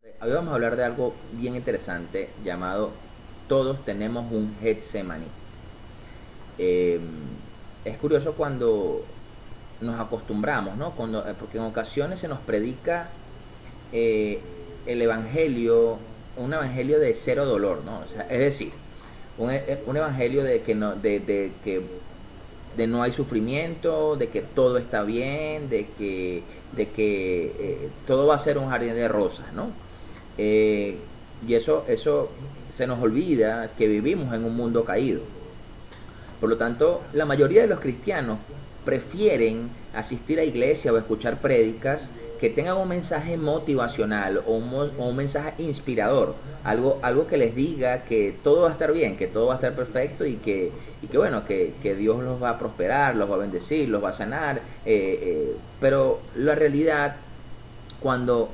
Hoy vamos a hablar de algo bien interesante llamado Todos tenemos un Getsemaní. Eh, es curioso cuando nos acostumbramos, ¿no? Porque en ocasiones se nos predica eh, el evangelio, un evangelio de cero dolor, ¿no? O sea, es decir, un evangelio de que no hay sufrimiento, de que todo está bien, de que todo va a ser un jardín de rosas, ¿no? Eh, y eso se nos olvida que vivimos en un mundo caído. Por lo tanto, la mayoría de los cristianos prefieren asistir a iglesia o escuchar prédicas que tengan un mensaje motivacional o un mensaje inspirador, algo que les diga que todo va a estar bien, que todo va a estar perfecto y que bueno, que Dios los va a prosperar, los va a bendecir, los va a sanar. Pero la realidad, cuando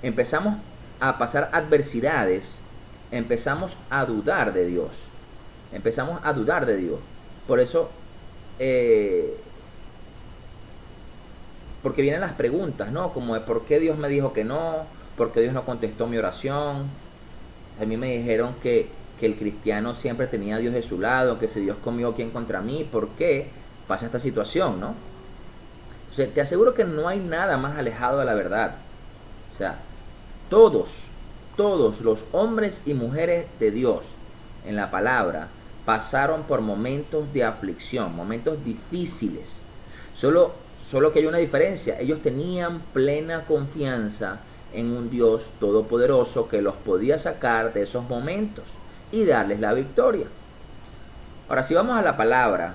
empezamos a pasar adversidades, empezamos a dudar de Dios. Empezamos a dudar de Dios. Por eso, eh, porque vienen las preguntas, ¿no? Como de por qué Dios me dijo que no, por qué Dios no contestó mi oración. A mí me dijeron que el cristiano siempre tenía a Dios de su lado, que si Dios conmigo, ¿quién contra mí? ¿Por qué pasa esta situación, no? O sea, te aseguro que no hay nada más alejado de la verdad. O sea, todos, todos los hombres y mujeres de Dios en la palabra pasaron por momentos de aflicción, momentos difíciles. Solo, solo que hay una diferencia. Ellos tenían plena confianza en un Dios todopoderoso que los podía sacar de esos momentos y darles la victoria. Ahora, si vamos a la palabra,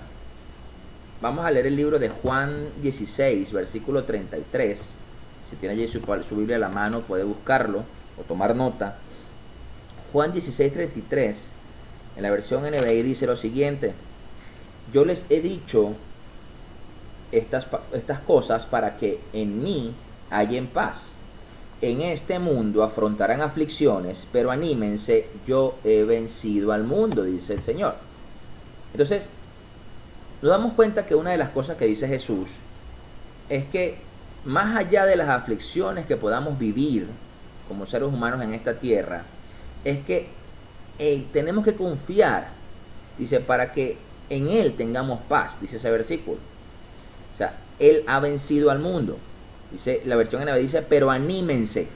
vamos a leer el libro de Juan 16, versículo 33. Si tiene allí su Biblia a la mano, puede buscarlo o tomar nota. Juan 16, 33, en la versión NBI dice lo siguiente: yo les he dicho estas cosas para que en mí hallen paz. En este mundo afrontarán aflicciones, pero anímense, yo he vencido al mundo, dice el Señor. Entonces, nos damos cuenta que una de las cosas que dice Jesús es que más allá de las aflicciones que podamos vivir como seres humanos en esta tierra, es que tenemos que confiar, dice, para que en Él tengamos paz, dice ese versículo. O sea, Él ha vencido al mundo. Dice la versión NBI, dice, pero anímense.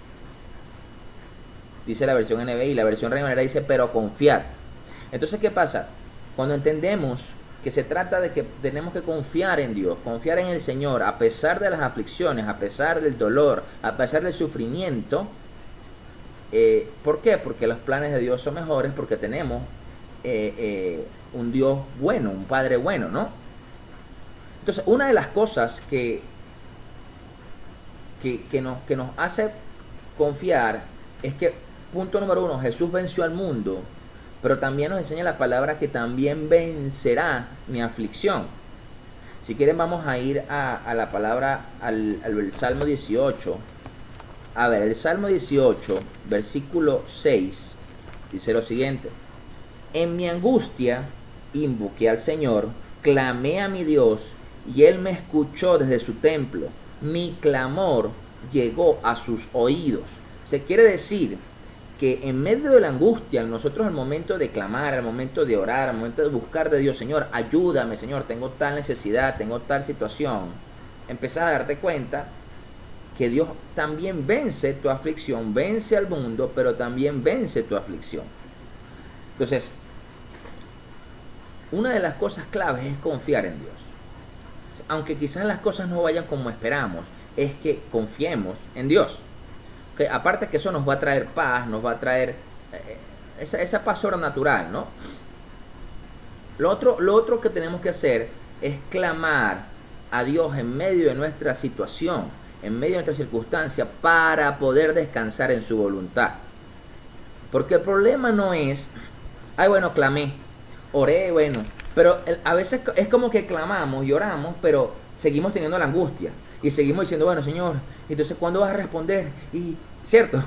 Dice la versión NBI, la versión Reina Valera dice, pero confiar. Entonces, ¿qué pasa? Cuando entendemos que se trata de que tenemos que confiar en Dios, confiar en el Señor, a pesar de las aflicciones, a pesar del dolor, a pesar del sufrimiento. ¿Por qué? Porque los planes de Dios son mejores, porque tenemos un Dios bueno, un Padre bueno, ¿no? Entonces, una de las cosas que nos hace confiar es que, punto número uno, Jesús venció al mundo, pero también nos enseña la palabra que también vencerá mi aflicción. Si quieren, vamos a ir a la palabra, al Salmo 18. A ver, el Salmo 18, versículo 6, dice lo siguiente: en mi angustia invoqué al Señor, clamé a mi Dios, y Él me escuchó desde su templo. Mi clamor llegó a sus oídos. Se quiere decir que en medio de la angustia, nosotros al momento de clamar, al momento de orar, al momento de buscar de Dios, Señor, ayúdame, Señor, tengo tal necesidad, tengo tal situación, empezás a darte cuenta que Dios también vence tu aflicción, vence al mundo, pero también vence tu aflicción. Entonces, una de las cosas claves es confiar en Dios. Aunque quizás las cosas no vayan como esperamos, es que confiemos en Dios. ¿Okay? Aparte que eso nos va a traer paz, nos va a traer esa paz sobrenatural, ¿no? Lo otro que tenemos que hacer es clamar a Dios en medio de nuestra situación, en medio de nuestra circunstancia, para poder descansar en su voluntad. Porque el problema no es, ay, bueno, clamé, oré, bueno, pero a veces es como que clamamos y oramos, pero seguimos teniendo la angustia. Y seguimos diciendo, bueno, Señor, entonces, ¿cuándo vas a responder? Y, ¿cierto?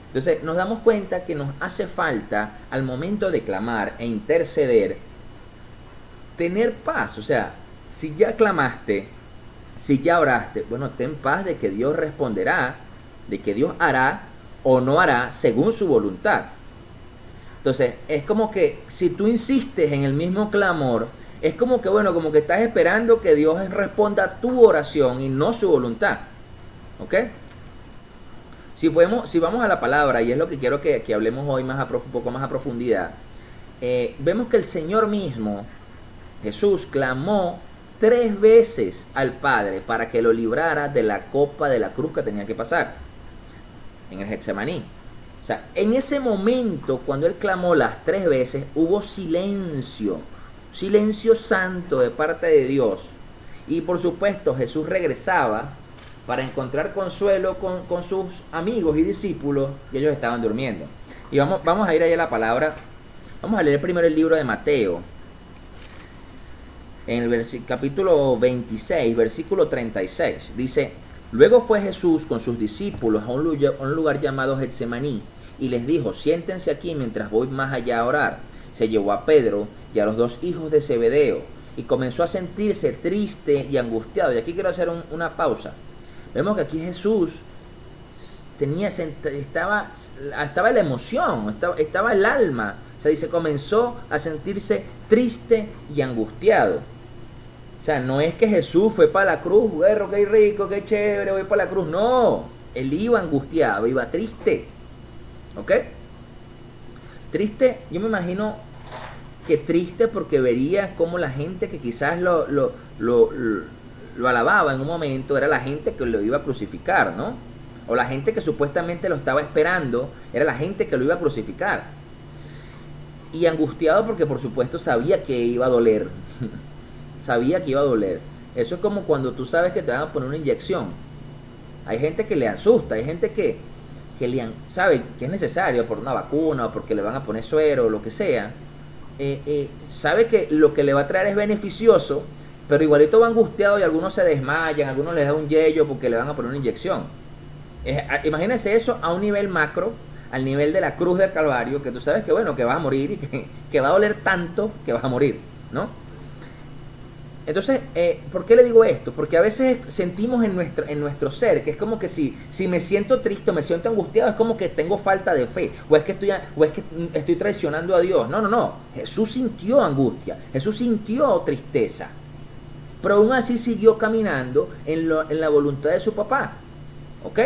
Entonces, nos damos cuenta que nos hace falta, al momento de clamar e interceder, tener paz. O sea, si ya clamaste, si ya oraste, bueno, ten paz de que Dios responderá, de que Dios hará o no hará según su voluntad. Entonces, es como que si tú insistes en el mismo clamor, es como que, bueno, como que estás esperando que Dios responda tu oración y no su voluntad. ¿Ok? Si vamos a la palabra, y es lo que quiero que hablemos hoy un poco más a profundidad, vemos que el Señor mismo, Jesús, clamó 3 veces al Padre para que lo librara de la copa de la cruz que tenía que pasar en el Getsemaní. O sea, en ese momento, cuando él clamó las 3 veces, hubo silencio, silencio santo de parte de Dios. Y por supuesto, Jesús regresaba para encontrar consuelo con sus amigos y discípulos, y ellos estaban durmiendo. Y vamos a ir ahí a la palabra. Vamos a leer primero el libro de Mateo, en el capítulo 26, versículo 36. Dice: luego fue Jesús con sus discípulos a un lugar llamado Getsemaní, y les dijo: siéntense aquí mientras voy más allá a orar. Se llevó a Pedro y a los 2 hijos de Zebedeo, y comenzó a sentirse triste y angustiado. Y aquí quiero hacer una pausa. Vemos que aquí Jesús estaba la emoción, estaba el alma. O sea, dice, comenzó a sentirse triste y angustiado. O sea, no es que Jesús fue para la cruz, güero, qué rico, qué chévere, voy para la cruz. No, él iba angustiado, iba triste. ¿Ok? Triste, yo me imagino que triste porque vería cómo la gente que quizás lo alababa en un momento era la gente que lo iba a crucificar, ¿no? O la gente que supuestamente lo estaba esperando era la gente que lo iba a crucificar. Y angustiado porque por supuesto sabía que iba a doler. Sabía que iba a doler. Eso es como cuando tú sabes que te van a poner una inyección. Hay gente que le asusta, hay gente que sabe que es necesario por una vacuna o porque le van a poner suero o lo que sea. Sabe que lo que le va a traer es beneficioso, pero igualito va angustiado y algunos se desmayan, algunos les da un yello porque le van a poner una inyección. Imagínense eso a un nivel macro, al nivel de la cruz del Calvario, que tú sabes que bueno, que vas a morir y que va a doler tanto que vas a morir, ¿no? Entonces, ¿por qué le digo esto? Porque a veces sentimos en nuestro ser que es como que si me siento triste o me siento angustiado, es como que tengo falta de fe, o es que estoy traicionando a Dios. No. Jesús sintió angustia, Jesús sintió tristeza, pero aún así siguió caminando en la voluntad de su papá. ¿Ok?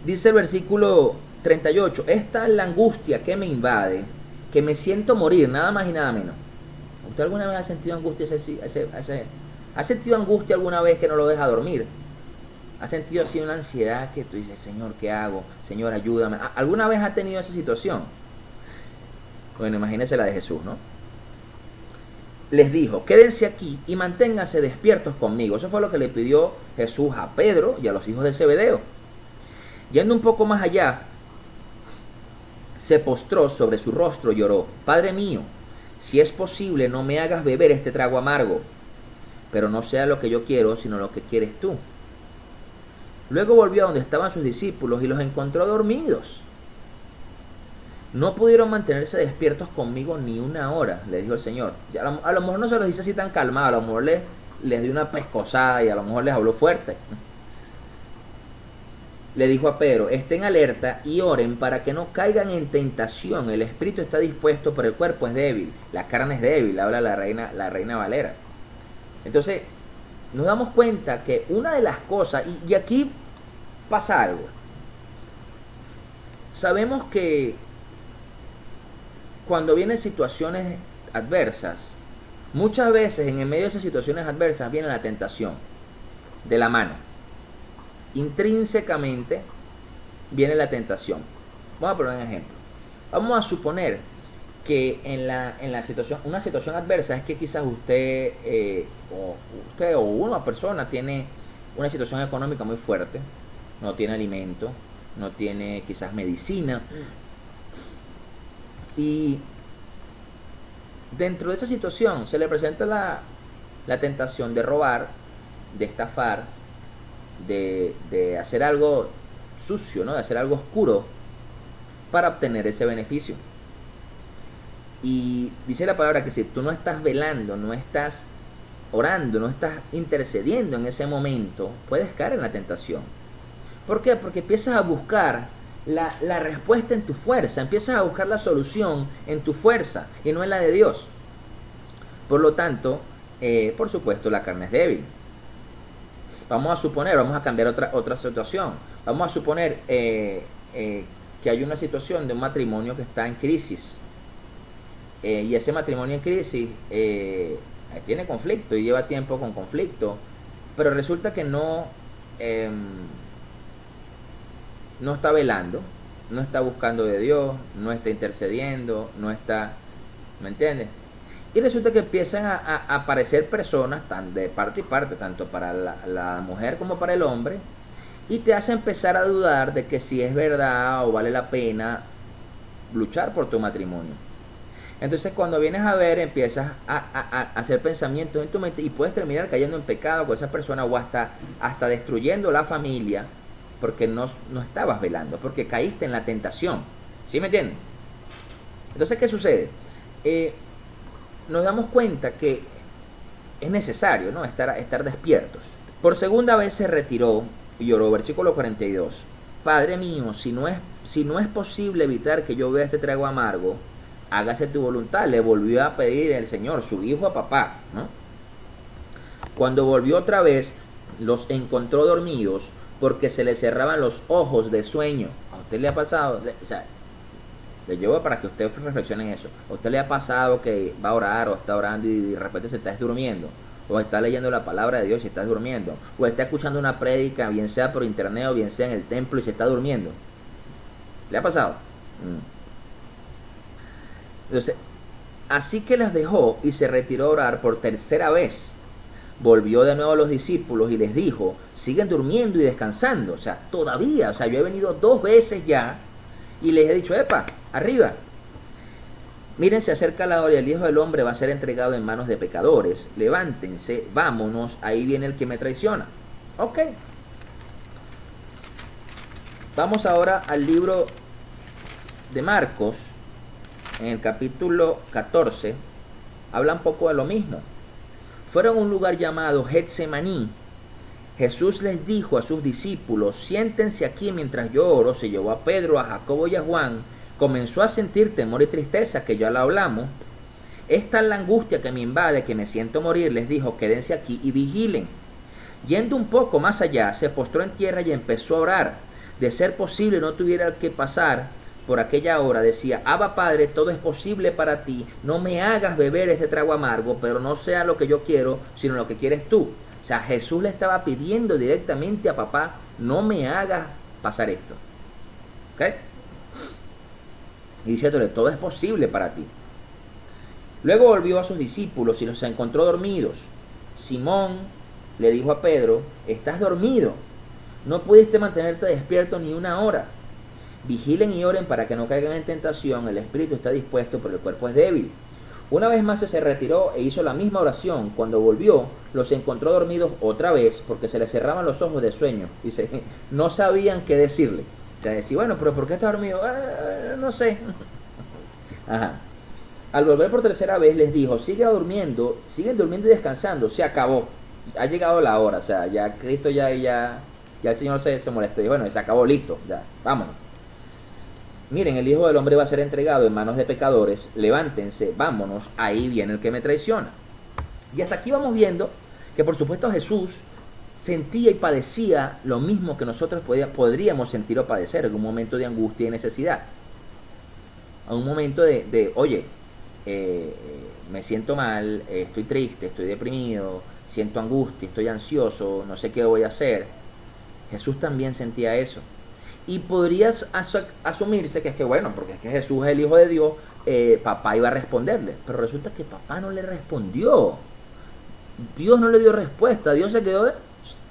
Dice el versículo 38, esta es la angustia que me invade, que me siento morir, nada más y nada menos. ¿Usted alguna vez ha sentido angustia? ¿Ha sentido angustia alguna vez que no lo deja dormir? ¿Ha sentido así una ansiedad que tú dices, Señor, ¿qué hago? Señor, ayúdame? ¿Alguna vez ha tenido esa situación? Bueno, imagínese la de Jesús, ¿no? Les dijo, quédense aquí y manténganse despiertos conmigo. Eso fue lo que le pidió Jesús a Pedro y a los hijos de Zebedeo. Yendo un poco más allá, se postró sobre su rostro y lloró. Padre mío, si es posible, no me hagas beber este trago amargo, pero no sea lo que yo quiero, sino lo que quieres tú. Luego volvió a donde estaban sus discípulos y los encontró dormidos. No pudieron mantenerse despiertos conmigo ni una hora, le dijo el Señor. Y a lo mejor no se los dice así tan calmado, a lo mejor les dio una pescozada y a lo mejor les habló fuerte. Le dijo a Pedro, estén alerta y oren para que no caigan en tentación. El espíritu está dispuesto, pero el cuerpo es débil. La carne es débil, habla la reina Valera. Entonces, nos damos cuenta que una de las cosas, y aquí pasa algo. Sabemos que cuando vienen situaciones adversas, muchas veces en el medio de esas situaciones adversas viene la tentación de la mano. Intrínsecamente viene la tentación. Vamos a poner un ejemplo. Vamos a suponer que en la situación, una situación adversa es que quizás usted o una persona tiene una situación económica muy fuerte, no tiene alimento, no tiene quizás medicina, y dentro de esa situación se le presenta la tentación de robar, de estafar, de hacer algo sucio, ¿no? De hacer algo oscuro para obtener ese beneficio. Y dice la palabra que si tú no estás velando, no estás orando, no estás intercediendo en ese momento, puedes caer en la tentación. ¿Por qué? Porque empiezas a buscar la respuesta en tu fuerza, empiezas a buscar la solución en tu fuerza y no en la de Dios. Por lo tanto, por supuesto, la carne es débil. Vamos a suponer, vamos a cambiar otra situación. Vamos a suponer que hay una situación de un matrimonio que está en crisis. Y ese matrimonio en crisis tiene conflicto y lleva tiempo con conflicto. Pero resulta que no está velando, no está buscando de Dios, no está intercediendo, no está, ¿me entiendes? Y resulta que empiezan a aparecer personas de parte y parte, tanto para la mujer como para el hombre, y te hace empezar a dudar de que si es verdad o vale la pena luchar por tu matrimonio. Entonces cuando vienes a ver, empiezas a hacer pensamientos en tu mente y puedes terminar cayendo en pecado con esa persona o hasta destruyendo la familia porque no estabas velando, porque caíste en la tentación. ¿Sí me entienden? Entonces, ¿qué sucede? Nos damos cuenta que es necesario, ¿no?, estar despiertos. Por segunda vez se retiró y oró, versículo 42. Padre mío, si no es posible evitar que yo vea este trago amargo, hágase tu voluntad. Le volvió a pedir el Señor, su hijo, a papá, ¿no? Cuando volvió otra vez, los encontró dormidos porque se les cerraban los ojos de sueño. ¿A usted le ha pasado? O sea, le llevo para que usted reflexione en eso. ¿A usted le ha pasado que va a orar o está orando y de repente se está durmiendo? O está leyendo la palabra de Dios y está durmiendo. O está escuchando una prédica, bien sea por internet o bien sea en el templo y se está durmiendo. ¿Le ha pasado? Entonces, así que las dejó y se retiró a orar por tercera vez. Volvió de nuevo a los discípulos y les dijo, siguen durmiendo y descansando. O sea, todavía, yo he venido 2 veces ya y les he dicho, epa, arriba. Miren, se acerca la hora y el Hijo del Hombre va a ser entregado en manos de pecadores. Levántense, vámonos, ahí viene el que me traiciona. Ok. Vamos ahora al libro de Marcos, en el capítulo 14, habla un poco de lo mismo. Fueron a un lugar llamado Getsemaní. Jesús les dijo a sus discípulos, siéntense aquí mientras yo oro. Se llevó a Pedro, a Jacobo y a Juan. Comenzó a sentir temor y tristeza, que ya lo hablamos. Es tal la angustia que me invade que me siento morir. Les dijo, quédense aquí y vigilen. Yendo un poco más allá, se postró en tierra y empezó a orar. De ser posible no tuviera que pasar por aquella hora, decía, Abba Padre, todo es posible para ti, no me hagas beber este trago amargo, pero no sea lo que yo quiero, sino lo que quieres tú. O sea, Jesús le estaba pidiendo directamente a papá, no me hagas pasar esto. ¿Ok? Y diciéndole, todo es posible para ti. Luego volvió a sus discípulos y los encontró dormidos. Simón le dijo a Pedro, estás dormido, no pudiste mantenerte despierto ni una hora. Vigilen y oren para que no caigan en tentación, el espíritu está dispuesto, pero el cuerpo es débil. Una vez más se retiró e hizo la misma oración. Cuando volvió, los encontró dormidos otra vez, porque se les cerraban los ojos de sueño. Dice, no sabían qué decirle. O sea, decía, bueno, pero ¿por qué está dormido? No sé. Ajá. Al volver por tercera vez les dijo, siguen durmiendo y descansando, se acabó. Ha llegado la hora, o sea, ya Cristo ya el Señor se molestó y bueno, se acabó, listo, ya, vámonos. Miren, el Hijo del Hombre va a ser entregado en manos de pecadores, levántense, vámonos, ahí viene el que me traiciona. Y hasta aquí vamos viendo que por supuesto Jesús sentía y padecía lo mismo que nosotros podríamos sentir o padecer en un momento de angustia y necesidad. A un momento oye, me siento mal, estoy triste, estoy deprimido, siento angustia, estoy ansioso, no sé qué voy a hacer. Jesús también sentía eso. Y podrías asumirse que es que bueno, porque es que Jesús es el Hijo de Dios, papá iba a responderle. Pero resulta que papá no le respondió. Dios no le dio respuesta. Dios se quedó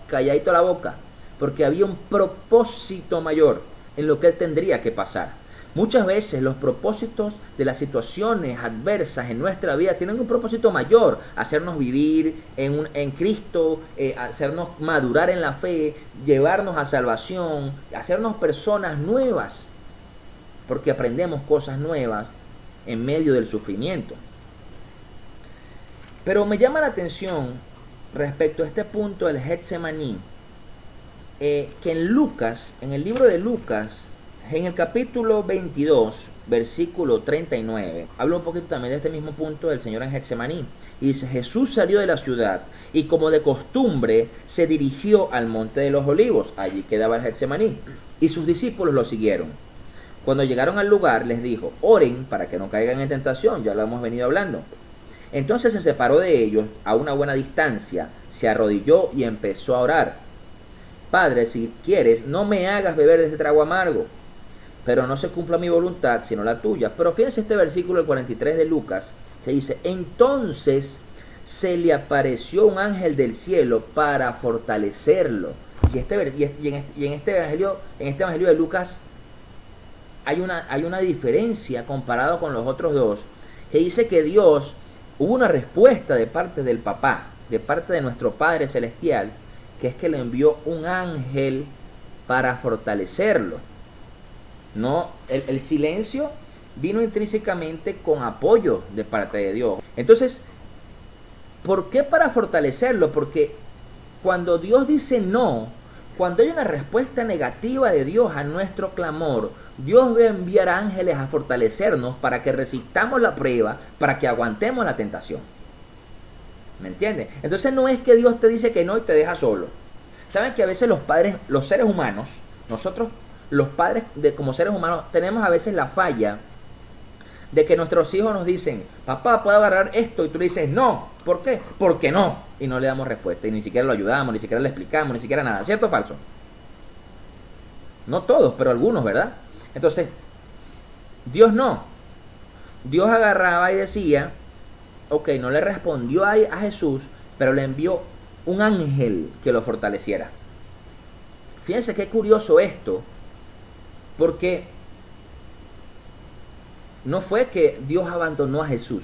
calladito la boca. Porque había un propósito mayor en lo que él tendría que pasar. Muchas veces los propósitos de las situaciones adversas en nuestra vida tienen un propósito mayor, hacernos vivir en Cristo, hacernos madurar en la fe, llevarnos a salvación, hacernos personas nuevas, porque aprendemos cosas nuevas en medio del sufrimiento. Pero me llama la atención respecto a este punto del Getsemaní, que en Lucas, en el libro de Lucas, en el capítulo 22, versículo 39, habla un poquito también de este mismo punto del Señor en Getsemaní. Y dice, Jesús salió de la ciudad y como de costumbre se dirigió al monte de los olivos. Allí quedaba el Getsemaní. Y sus discípulos lo siguieron. Cuando llegaron al lugar les dijo, oren para que no caigan en tentación. Ya lo hemos venido hablando. Entonces se separó de ellos a una buena distancia, se arrodilló y empezó a orar. Padre, si quieres, no me hagas beber de este trago amargo, pero no se cumpla mi voluntad, sino la tuya. Pero fíjense este versículo, el 43 de Lucas, que dice, entonces se le apareció un ángel del cielo para fortalecerlo. Y en este evangelio de Lucas hay una diferencia comparado con los otros dos, que dice que Dios, hubo una respuesta de parte del papá, de parte de nuestro Padre Celestial, que es que le envió un ángel para fortalecerlo. No, el silencio vino intrínsecamente con apoyo de parte de Dios. Entonces, ¿por qué para fortalecerlo? Porque cuando Dios dice no, cuando hay una respuesta negativa de Dios a nuestro clamor, Dios va a enviar ángeles a fortalecernos para que resistamos la prueba, para que aguantemos la tentación. ¿Me entiendes? Entonces no es que Dios te dice que no y te deja solo. ¿Saben que a veces los padres, los seres humanos, nosotros los padres como seres humanos tenemos a veces la falla de que nuestros hijos nos dicen, papá, ¿puedo agarrar esto? Y tú le dices, no. ¿Por qué? Porque no. Y no le damos respuesta. Y ni siquiera lo ayudamos, ni siquiera le explicamos, ni siquiera nada. ¿Cierto o falso? No todos, pero algunos, ¿verdad? Entonces, Dios no. Dios agarraba y decía, ok, no le respondió a Jesús, pero le envió un ángel que lo fortaleciera. Fíjense qué curioso esto, porque no fue que Dios abandonó a Jesús.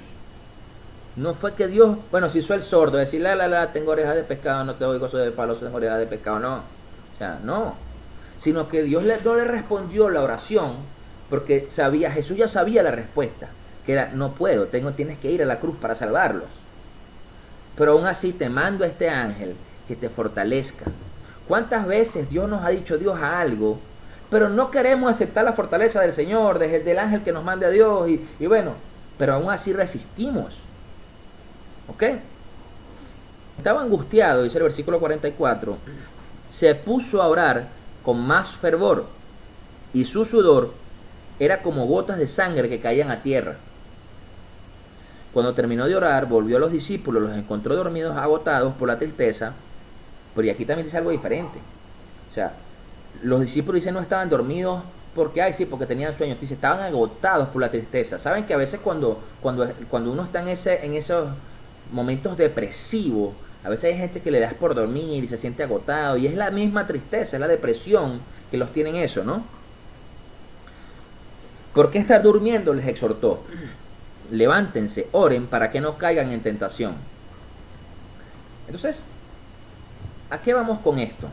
No fue que Dios, se hizo el sordo, decir, tengo orejas de pescado, no te oigo, soy de palo, tengo orejas de pescado, no. O sea, no. Sino que Dios no le respondió la oración, porque Jesús ya sabía la respuesta, que era, no puedo, tienes que ir a la cruz para salvarlos. Pero aún así te mando a este ángel que te fortalezca. ¿Cuántas veces Dios nos ha dicho Dios a algo, pero no queremos aceptar la fortaleza del Señor, del ángel que nos mande a Dios, y bueno, pero aún así resistimos? ¿Ok? Estaba angustiado, dice el versículo 44, se puso a orar con más fervor, y su sudor era como gotas de sangre que caían a tierra. Cuando terminó de orar, volvió a los discípulos, los encontró dormidos, agotados por la tristeza. Pero y aquí también dice algo diferente. O sea, los discípulos dicen no estaban dormidos porque, porque tenían sueños. Dice, estaban agotados por la tristeza. Saben que a veces cuando uno está en esos momentos depresivos, a veces hay gente que le das por dormir y se siente agotado. Y es la misma tristeza, es la depresión que los tiene en eso, ¿no? ¿Por qué estar durmiendo? Les exhortó. Levántense, oren para que no caigan en tentación. Entonces, ¿a qué vamos con esto?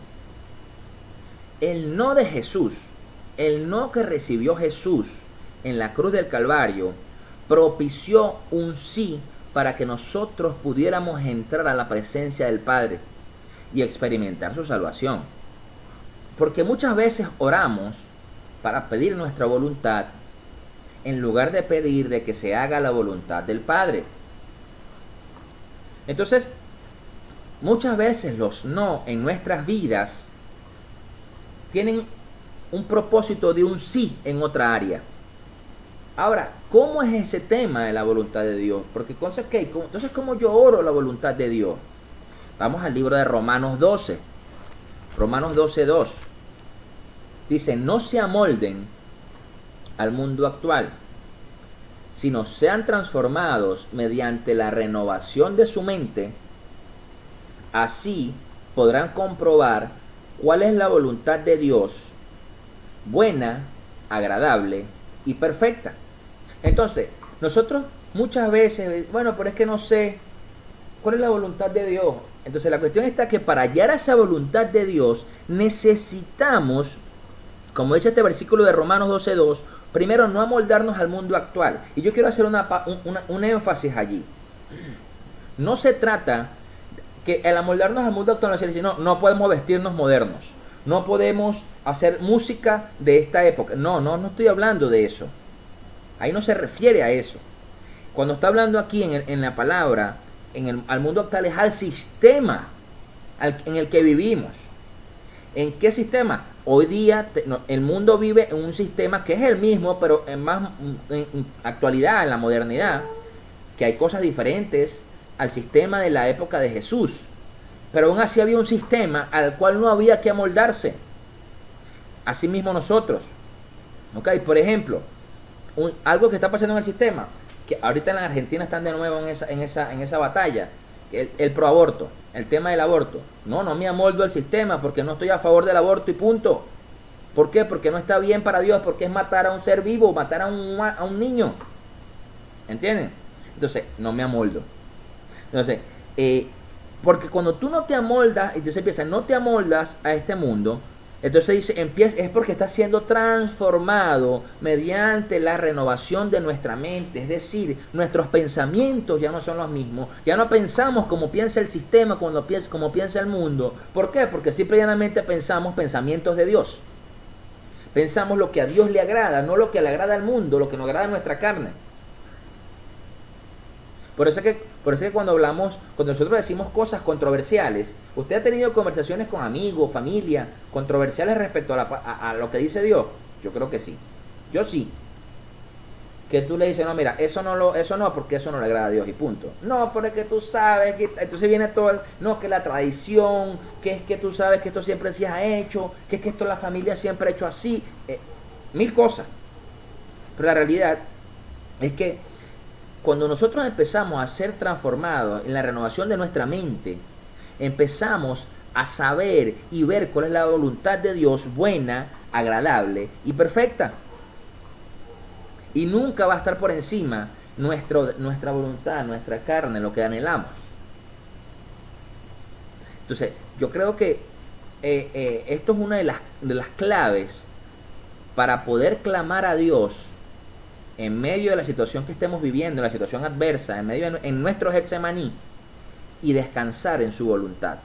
El no de Jesús, el no que recibió Jesús en la cruz del Calvario, propició un sí para que nosotros pudiéramos entrar a la presencia del Padre y experimentar su salvación. Porque muchas veces oramos para pedir nuestra voluntad en lugar de pedir de que se haga la voluntad del Padre. Entonces, muchas veces los no en nuestras vidas tienen un propósito de un sí en otra área. Ahora, ¿cómo es ese tema de la voluntad de Dios? Porque entonces, ¿cómo yo oro la voluntad de Dios? Vamos al libro de Romanos 12. Romanos 12:2. Dice, no se amolden al mundo actual, sino sean transformados mediante la renovación de su mente. Así podrán comprobar cuál es la voluntad de Dios, buena, agradable y perfecta. Entonces, nosotros muchas veces, pero es que no sé cuál es la voluntad de Dios. Entonces la cuestión está que para hallar esa voluntad de Dios necesitamos, como dice este versículo de Romanos 12:2, primero no amoldarnos al mundo actual. Y yo quiero hacer un énfasis allí. No se trata que el amoldarnos al mundo actual no podemos vestirnos modernos. no podemos hacer música de esta época. No estoy hablando de eso. Ahí no se refiere a eso. Cuando está hablando aquí en la palabra, al mundo actual, es al sistema en el que vivimos. ¿En qué sistema? Hoy día el mundo vive en un sistema que es el mismo, pero en actualidad, en la modernidad, que hay cosas diferentes al sistema de la época de Jesús. Pero aún así había un sistema al cual no había que amoldarse. Así mismo nosotros. ¿Ok? Por ejemplo, algo que está pasando en el sistema, que ahorita en la Argentina están de nuevo en esa batalla, el proaborto, el tema del aborto. No me amoldo al sistema porque no estoy a favor del aborto y punto. ¿Por qué? Porque no está bien para Dios, porque es matar a un ser vivo, matar a un niño. ¿Entienden? Entonces, no me amoldo. Entonces, porque cuando tú no te amoldas, entonces empieza, no te amoldas a este mundo, entonces dice, es porque está siendo transformado mediante la renovación de nuestra mente. Es decir, nuestros pensamientos ya no son los mismos. Ya no pensamos como piensa el sistema, como piensa el mundo. ¿Por qué? Porque simple y llanamente pensamos pensamientos de Dios. Pensamos lo que a Dios le agrada, no lo que le agrada al mundo, lo que nos agrada a nuestra carne. Por eso es que cuando nosotros decimos cosas controversiales, usted ha tenido conversaciones con amigos, familia, controversiales respecto a lo que dice Dios. Yo creo que sí. Yo sí. Que tú le dices, no, mira, eso no, porque eso no le agrada a Dios y punto. No, porque tú sabes que, entonces viene todo no, que la tradición, que es que tú sabes que esto siempre se ha hecho, que es que esto la familia siempre ha hecho así, mil cosas. Pero la realidad es que cuando nosotros empezamos a ser transformados en la renovación de nuestra mente, empezamos a saber y ver cuál es la voluntad de Dios buena, agradable y perfecta. Y nunca va a estar por encima nuestra voluntad, nuestra carne, lo que anhelamos. Entonces, yo creo que esto es una de las claves para poder clamar a Dios en medio de la situación que estemos viviendo, en la situación adversa, en nuestro Getsemaní, y descansar en su voluntad.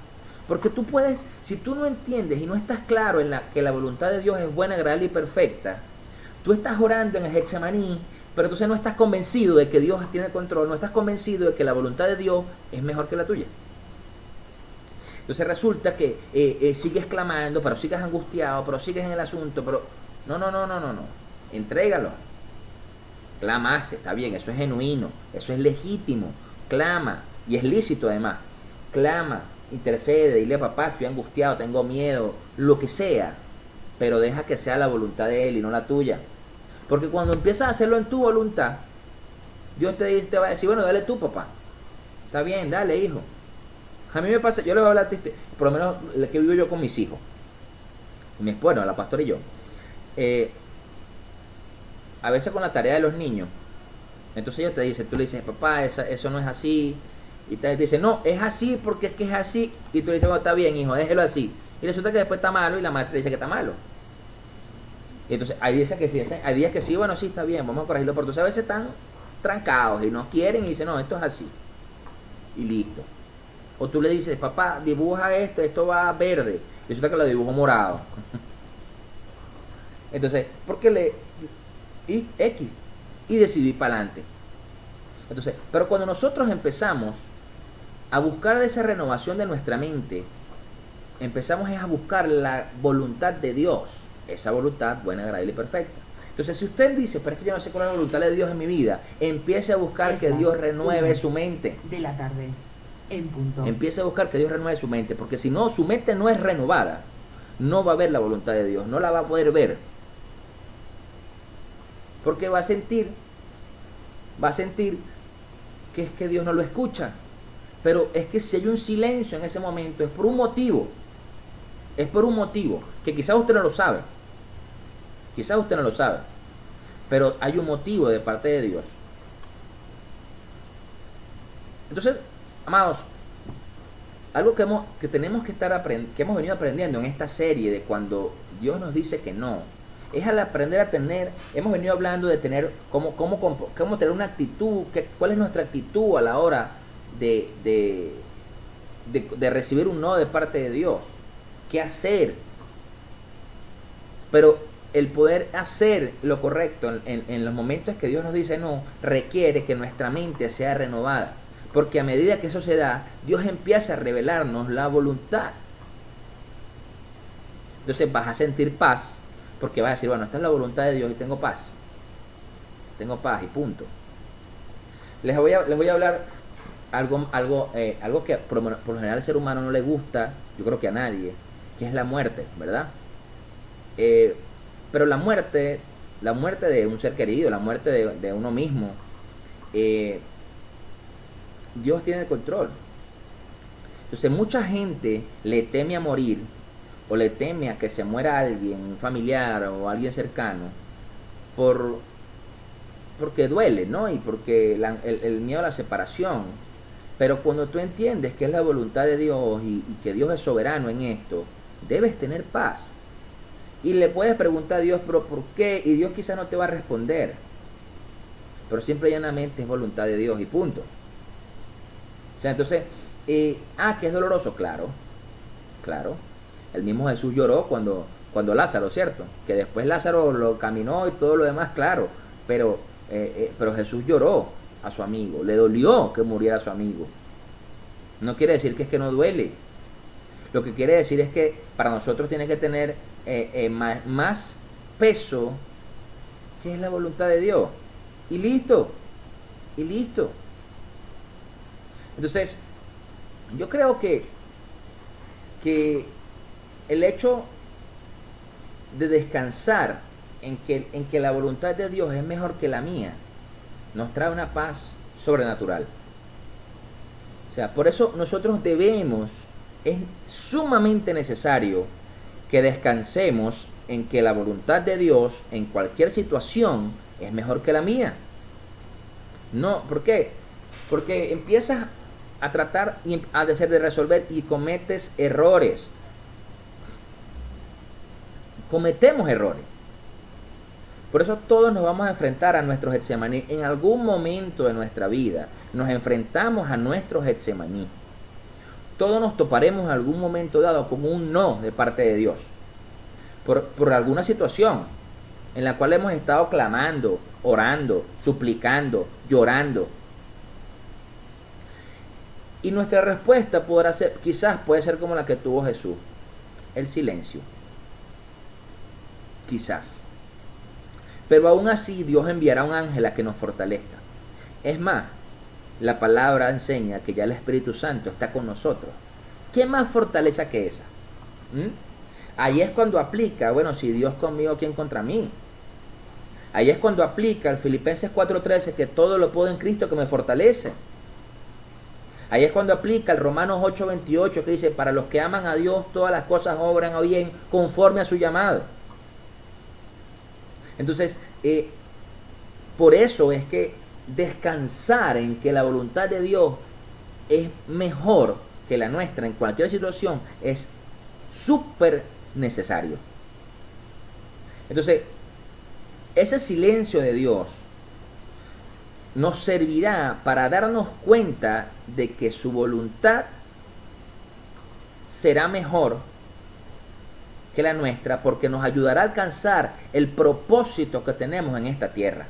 Porque tú puedes, si tú no entiendes y no estás claro que la voluntad de Dios es buena, agradable y perfecta, tú estás orando en el Getsemaní, pero entonces no estás convencido de que Dios tiene el control, no estás convencido de que la voluntad de Dios es mejor que la tuya. Entonces resulta que sigues clamando, pero sigues angustiado, pero sigues en el asunto, pero no. Entrégalo. Clamaste, está bien, eso es genuino, eso es legítimo. Clama, y es lícito además. Clama, intercede, dile a papá, estoy angustiado, tengo miedo, lo que sea, pero deja que sea la voluntad de Él y no la tuya. Porque cuando empiezas a hacerlo en tu voluntad, Dios te va a decir, bueno, dale tú, papá. Está bien, dale, hijo. A mí me pasa, yo le voy a hablar, por lo menos lo que vivo yo con mis hijos. Bueno, la pastora y yo. A veces con la tarea de los niños, entonces ellos te dicen, tú le dices, papá, eso no es así. Y te dice, no, es así porque es que es así. Y tú le dices, bueno, está bien, hijo, déjelo así. Y resulta que después está malo y la maestra dice que está malo. Y entonces hay días que sí, bueno, sí, está bien, vamos a corregirlo. Pero entonces a veces están trancados y no quieren y dicen, no, esto es así. Y listo. O tú le dices, papá, dibuja esto va verde. Y resulta que lo dibujo morado. Entonces, porque y decidí ir para adelante. Entonces, pero cuando nosotros empezamos a buscar esa renovación de nuestra mente, empezamos a buscar la voluntad de Dios, esa voluntad buena, agradable y perfecta. Entonces, si usted dice, pero es que yo no sé cuál es la voluntad de Dios en mi vida, empiece a buscar que Dios renueve su mente. De la tarde, en punto. Empiece a buscar que Dios renueve su mente, porque si no, su mente no es renovada, no va a ver la voluntad de Dios, no la va a poder ver. Porque va a sentir que es que Dios no lo escucha. Pero es que si hay un silencio en ese momento, es por un motivo. Es por un motivo, que quizás usted no lo sabe. Quizás usted no lo sabe. Pero hay un motivo de parte de Dios. Entonces, amados, algo que tenemos que que hemos venido aprendiendo en esta serie de cuando Dios nos dice que no, es al aprender a hemos venido hablando de tener, cómo tener una actitud, cuál es nuestra actitud a la hora de recibir un no de parte de Dios, qué hacer, Pero el poder hacer lo correcto en los momentos que Dios nos dice no, requiere que nuestra mente sea renovada. Porque a medida que eso se da, Dios empieza a revelarnos la voluntad. Entonces vas a sentir paz, porque vas a decir, bueno, esta es la voluntad de Dios y tengo paz. Tengo paz y punto. Les voy a hablar algo que por lo general al ser humano no le gusta, yo creo que a nadie, que es la muerte, ¿verdad? Pero la muerte de un ser querido, la muerte de uno mismo, Dios tiene el control. Entonces mucha gente le teme a morir, o le teme a que se muera alguien, un familiar o alguien cercano, porque duele, ¿no? Y porque el miedo a la separación. Pero cuando tú entiendes que es la voluntad de Dios y que Dios es soberano en esto, debes tener paz. Y le puedes preguntar a Dios, pero ¿por qué? Y Dios quizás no te va a responder. Pero siempre y llanamente es voluntad de Dios y punto. O sea, entonces, que es doloroso, claro. El mismo Jesús lloró cuando Lázaro, ¿cierto? Que después Lázaro lo caminó y todo lo demás, claro. Pero Jesús lloró a su amigo, le dolió que muriera su amigo. No quiere decir que es que no duele. Lo que quiere decir es que para nosotros tiene que tener más peso, que es la voluntad de Dios. Y listo. Entonces, yo creo que el hecho de descansar en que la voluntad de Dios es mejor que la mía, nos trae una paz sobrenatural. O sea, por eso nosotros es sumamente necesario que descansemos en que la voluntad de Dios en cualquier situación es mejor que la mía. No, ¿por qué? Porque empiezas a tratar de resolver y cometes errores. Cometemos errores. Por eso todos nos vamos a enfrentar a nuestros Getsemaní. En algún momento de nuestra vida nos enfrentamos a nuestros Getsemaní. Todos nos toparemos en algún momento dado como un no de parte de Dios. Por alguna situación en la cual hemos estado clamando, orando, suplicando, llorando. Y nuestra respuesta quizás puede ser como la que tuvo Jesús. El silencio. Quizás. Pero aún así Dios enviará un ángel a que nos fortalezca. Es más, la palabra enseña que ya el Espíritu Santo está con nosotros. ¿Qué más fortaleza que esa? Ahí es cuando aplica, bueno, si Dios conmigo, ¿quién contra mí? Ahí es cuando aplica el Filipenses 4:13, que todo lo puedo en Cristo que me fortalece. Ahí es cuando aplica el Romanos 8:28, que dice, para los que aman a Dios, todas las cosas obran a bien conforme a su llamado. Entonces, por eso es que descansar en que la voluntad de Dios es mejor que la nuestra en cualquier situación es súper necesario. Entonces, ese silencio de Dios nos servirá para darnos cuenta de que su voluntad será mejor que la nuestra, porque nos ayudará a alcanzar el propósito que tenemos en esta tierra.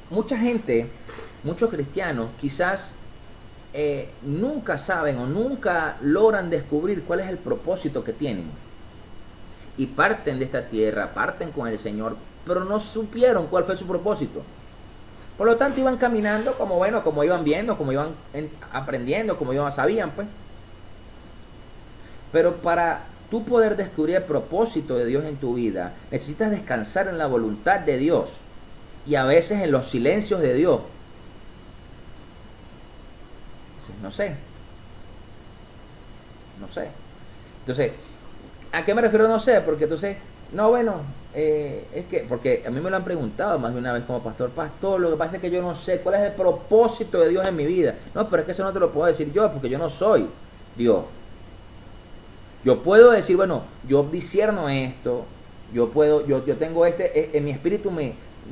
Mucha gente, muchos cristianos, quizás nunca saben o nunca logran descubrir cuál es el propósito que tienen. Y parten de esta tierra, parten con el Señor, pero no supieron cuál fue su propósito. Por lo tanto, iban caminando como iban viendo, como iban aprendiendo, como sabían, pues. Pero para tú poder descubrir el propósito de Dios en tu vida, necesitas descansar en la voluntad de Dios y a veces en los silencios de Dios. No sé. Entonces, ¿a qué me refiero? No sé, porque entonces, es que, porque a mí me lo han preguntado más de una vez como pastor, lo que pasa es que yo no sé cuál es el propósito de Dios en mi vida. No, pero es que eso no te lo puedo decir yo, porque yo no soy Dios. Yo puedo decir, bueno, yo discierno esto, yo tengo en mi espíritu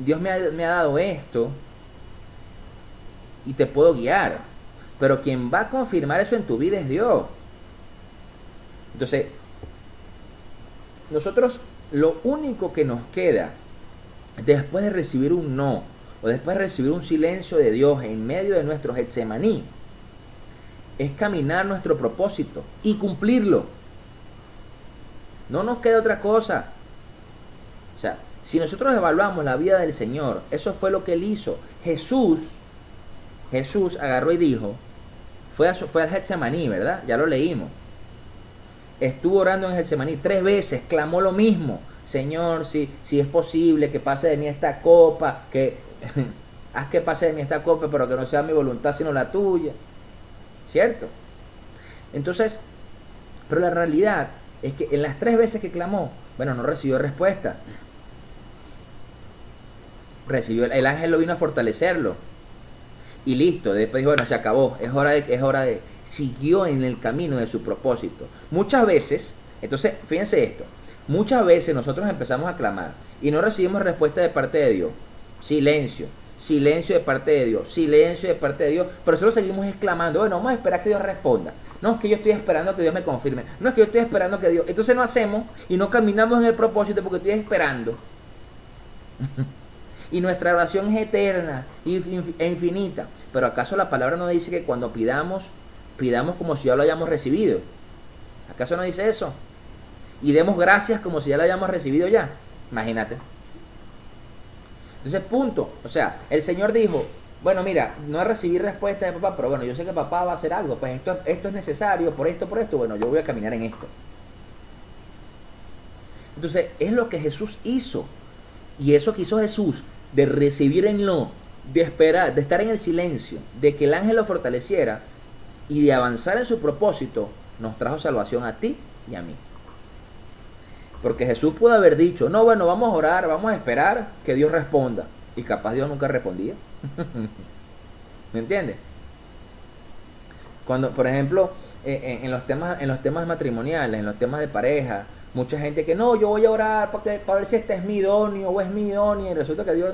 Dios me ha dado esto y te puedo guiar, pero quien va a confirmar eso en tu vida es Dios. Entonces, nosotros lo único que nos queda después de recibir un no, o después de recibir un silencio de Dios en medio de nuestro Getsemaní, es caminar nuestro propósito y cumplirlo. No nos queda otra cosa. O sea, si nosotros evaluamos la vida del Señor, eso fue lo que Él hizo. Jesús agarró y dijo, fue al Getsemaní, ¿verdad? Ya lo leímos. Estuvo orando en Getsemaní 3 veces, clamó lo mismo. Señor, si es posible que pase de mí esta copa, haz que pase de mí esta copa, pero que no sea mi voluntad sino la tuya. ¿Cierto? Entonces, pero la realidad es que en las 3 veces que clamó, bueno, no recibió respuesta. El ángel lo vino a fortalecerlo. Y listo, después dijo, bueno, se acabó, es hora de. Siguió en el camino de su propósito. Muchas veces, entonces, fíjense esto, muchas veces nosotros empezamos a clamar y no recibimos respuesta de parte de Dios. Silencio de parte de Dios, silencio de parte de Dios, pero solo seguimos exclamando, bueno, vamos a esperar que Dios responda. No, es que yo estoy esperando que Dios me confirme. No, es que yo estoy esperando que Dios. Entonces no hacemos y no caminamos en el propósito porque estoy esperando. Y nuestra oración es eterna e infinita. Pero ¿acaso la palabra no dice que cuando pidamos como si ya lo hayamos recibido? ¿Acaso no dice eso? Y demos gracias como si ya lo hayamos recibido ya. Imagínate. Entonces, punto. O sea, el Señor dijo, bueno, mira, no recibí respuesta de papá, pero bueno, yo sé que papá va a hacer algo. Pues esto es necesario, por esto, bueno, yo voy a caminar en esto. Entonces, es lo que Jesús hizo. Y eso que hizo Jesús, de recibir en no, de esperar, de estar en el silencio, de que el ángel lo fortaleciera y de avanzar en su propósito, nos trajo salvación a ti y a mí. Porque Jesús pudo haber dicho, no, bueno, vamos a orar, vamos a esperar que Dios responda. Y capaz Dios nunca respondía. ¿Me entiendes? Cuando, por ejemplo, en los temas matrimoniales, en los temas de pareja, mucha gente que no, yo voy a orar para ver si este es mi idóneo o es mi idónea, y resulta que Dios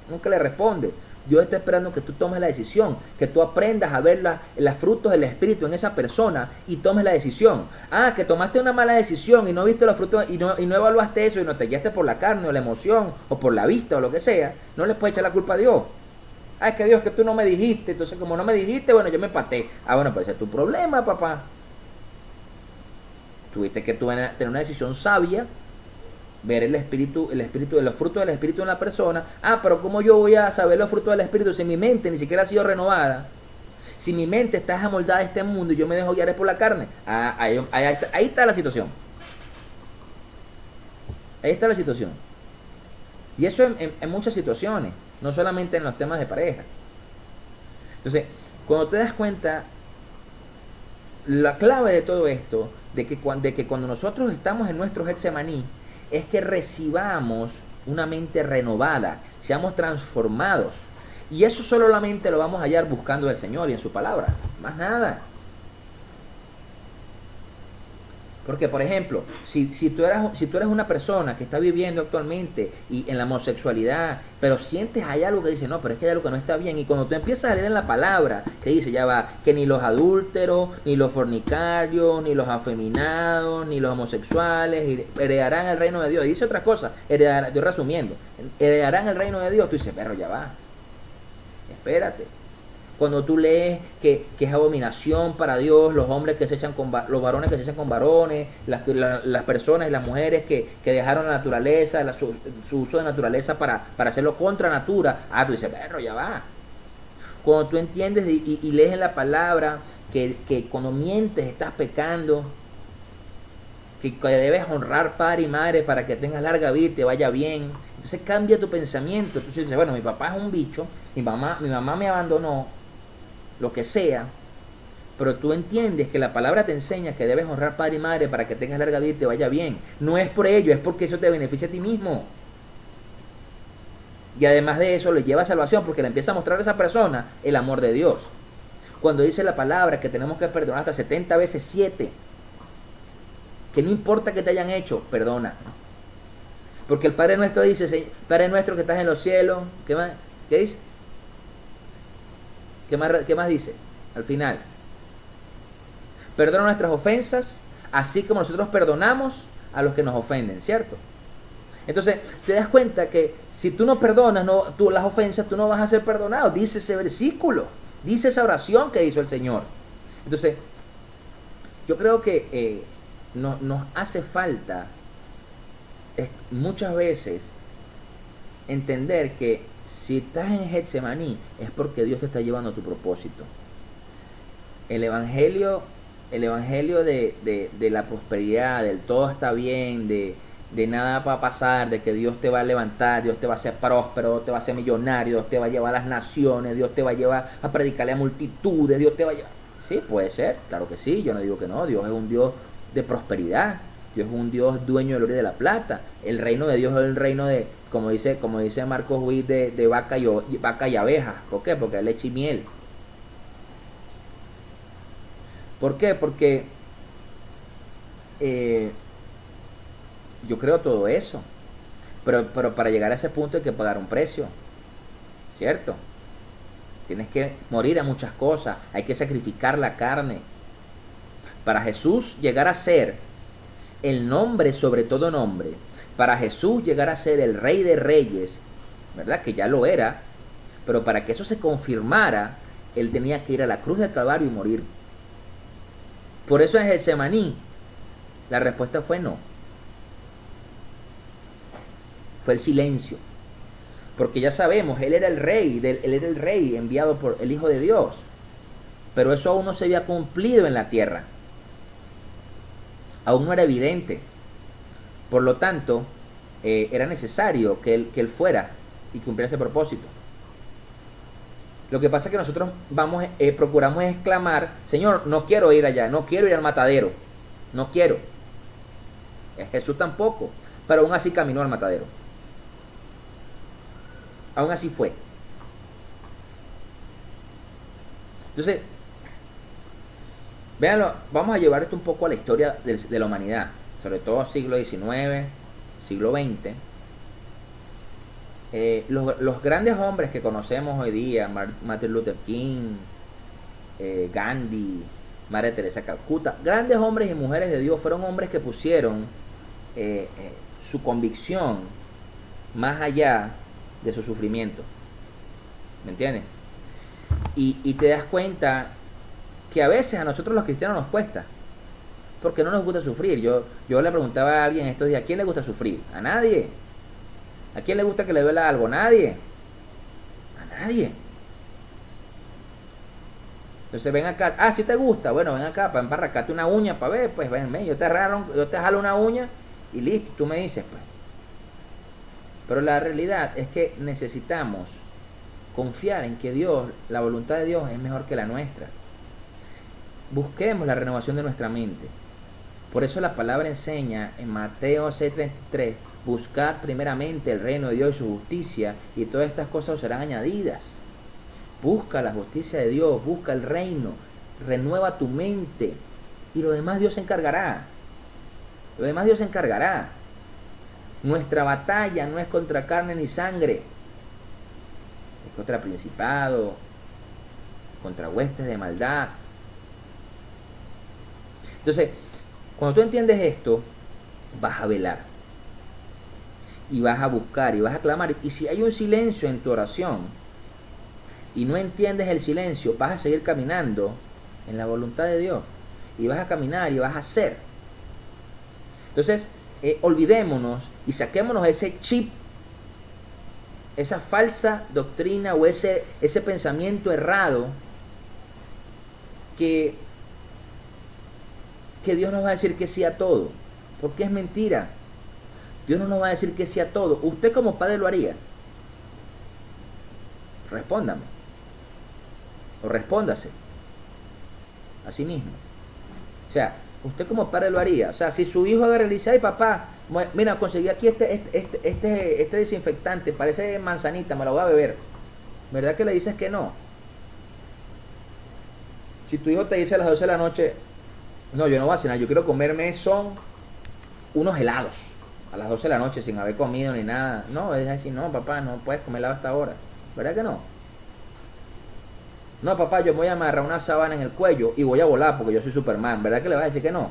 nunca le responde. Dios está esperando que tú tomes la decisión, que tú aprendas a ver los frutos del Espíritu en esa persona y tomes la decisión. Ah, que tomaste una mala decisión y no viste los frutos y no evaluaste eso y no te guiaste por la carne o la emoción o por la vista o lo que sea, no le puedes echar la culpa a Dios. Ah, es que Dios, que tú no me dijiste, entonces como no me dijiste, bueno, yo me empaté. Ah, bueno, pues ese es tu problema, papá. Tuviste que tener una decisión sabia, ver el espíritu, los frutos del Espíritu en la persona. Ah, pero ¿cómo yo voy a saber los frutos del Espíritu si mi mente ni siquiera ha sido renovada? Si mi mente está amoldada a este mundo y yo me dejo guiar por la carne. Ah, ahí está la situación. Ahí está la situación. Y eso en muchas situaciones, no solamente en los temas de pareja. Entonces, cuando te das cuenta, la clave de todo esto, de que cuando nosotros estamos en nuestro Getsemaní, es que recibamos una mente renovada, seamos transformados. Y eso solamente lo vamos a hallar buscando al Señor y en su palabra. Más nada. Porque, por ejemplo, si tú eres una persona que está viviendo actualmente y en la homosexualidad, pero sientes hay algo que dice, no, pero es que hay algo que no está bien, y cuando tú empiezas a leer en la palabra, que dice, ya va, que ni los adúlteros, ni los fornicarios, ni los afeminados, ni los homosexuales heredarán el reino de Dios. Y dice otra cosa, estoy resumiendo, heredarán el reino de Dios. Tú dices, perro, ya va, espérate. Cuando tú lees que es abominación para Dios los hombres que se echan con los varones que se echan con varones, las personas y las mujeres que dejaron la naturaleza, su uso de naturaleza para hacerlo contra natura. Ah, tú dices, perro, ya va. Cuando tú entiendes y lees en la palabra que cuando mientes estás pecando, que debes honrar padre y madre para que tengas larga vida y te vaya bien. Entonces cambia tu pensamiento. Entonces dices, bueno, mi papá es un bicho, mi mamá me abandonó, lo que sea, pero tú entiendes que la palabra te enseña que debes honrar padre y madre para que tengas larga vida y te vaya bien. No es por ello, es porque eso te beneficia a ti mismo. Y además de eso le lleva salvación, porque le empieza a mostrar a esa persona el amor de Dios. Cuando dice la palabra que tenemos que perdonar hasta 70 veces 7, que no importa que te hayan hecho, perdona. Porque el Padre Nuestro dice, Padre Nuestro que estás en los cielos, ¿qué más? ¿Qué dice? ¿Qué más dice? Al final. Perdona nuestras ofensas, así como nosotros perdonamos a los que nos ofenden, ¿cierto? Entonces, te das cuenta que si tú no perdonas tú las ofensas, tú no vas a ser perdonado. Dice ese versículo, dice esa oración que hizo el Señor. Entonces, yo creo que nos hace falta muchas veces entender que si estás en Getsemaní es porque Dios te está llevando a tu propósito. El evangelio de la prosperidad, del todo está bien, de nada va a pasar, de que Dios te va a levantar, Dios te va a hacer próspero, Dios te va a hacer millonario, Dios te va a llevar a las naciones, Dios te va a llevar a predicarle a multitudes, Dios te va a llevar... Sí, puede ser, claro que sí, yo no digo que no. Dios es un Dios de prosperidad, Dios es un Dios dueño del oro y de la plata. El reino de Dios es el reino de, como dice Marcos Witt, de vaca y abejas. ¿Por qué? Porque hay leche y miel. ¿Por qué? Porque yo creo todo eso, pero para llegar a ese punto hay que pagar un precio, ¿cierto? Tienes que morir a muchas cosas, hay que sacrificar la carne. Para Jesús llegar a ser el nombre sobre todo nombre, para Jesús llegar a ser el Rey de Reyes, ¿verdad? Que ya lo era, pero para que eso se confirmara, Él tenía que ir a la cruz del Calvario y morir. Por eso en Getsemaní la respuesta fue no. Fue el silencio. Porque ya sabemos, Él era el rey enviado por el Hijo de Dios. Pero eso aún no se había cumplido en la tierra. Aún no era evidente. Por lo tanto, era necesario que él fuera y cumpliera ese propósito. Lo que pasa es que nosotros procuramos exclamar, Señor, no quiero ir allá, no quiero ir al matadero, no quiero. Jesús tampoco, pero aún así caminó al matadero. Aún así fue. Entonces, véanlo, vamos a llevar esto un poco a la historia de la humanidad, sobre todo siglo XIX, siglo XX. Los grandes hombres que conocemos hoy día, Martin Luther King, Gandhi, Madre Teresa de Calcuta, grandes hombres y mujeres de Dios, fueron hombres que pusieron su convicción más allá de su sufrimiento. ¿Me entiendes? Y te das cuenta que a veces a nosotros los cristianos nos cuesta, porque no nos gusta sufrir. Yo le preguntaba a alguien estos días, ¿a quién le gusta sufrir? A nadie. ¿A quién le gusta que le duela algo? Nadie. A nadie. Entonces ven acá, si te gusta, bueno, ven acá para embarracarte una uña para ver, pues ven, yo te jalo una uña y listo, tú me dices, pues. Pero la realidad es que necesitamos confiar en que Dios, la voluntad de Dios es mejor que la nuestra. Busquemos la renovación de nuestra mente. Por eso la palabra enseña en Mateo 6:33, buscad primeramente el reino de Dios y su justicia, y todas estas cosas os serán añadidas. Busca la justicia de Dios, busca el reino, renueva tu mente, y lo demás Dios se encargará. Lo demás Dios se encargará. Nuestra batalla no es contra carne ni sangre, es contra principados, contra huestes de maldad. Entonces, cuando tú entiendes esto, vas a velar y vas a buscar y vas a clamar. Y si hay un silencio en tu oración y no entiendes el silencio, vas a seguir caminando en la voluntad de Dios y vas a caminar y vas a hacer. Entonces, olvidémonos y saquémonos ese chip, esa falsa doctrina o ese pensamiento errado que Dios nos va a decir que sí a todo, porque es mentira. Dios no nos va a decir que sí a todo. ¿Usted como padre lo haría? Respóndame. O respóndase a sí mismo. O sea, usted como padre lo haría. O sea, si su hijo agarra y le dice, ay papá, mira, conseguí aquí este desinfectante, parece manzanita, me lo voy a beber. ¿Verdad que le dices que no? Si tu hijo te dice a las 12 de la noche, no, yo no voy a cenar, yo quiero comerme unos helados a las 12 de la noche sin haber comido ni nada. No, es decir, no papá, no puedes comer helado hasta ahora. ¿Verdad que no? No papá, yo voy a amarrar una sábana en el cuello y voy a volar porque yo soy Superman. ¿Verdad que le vas a decir que no?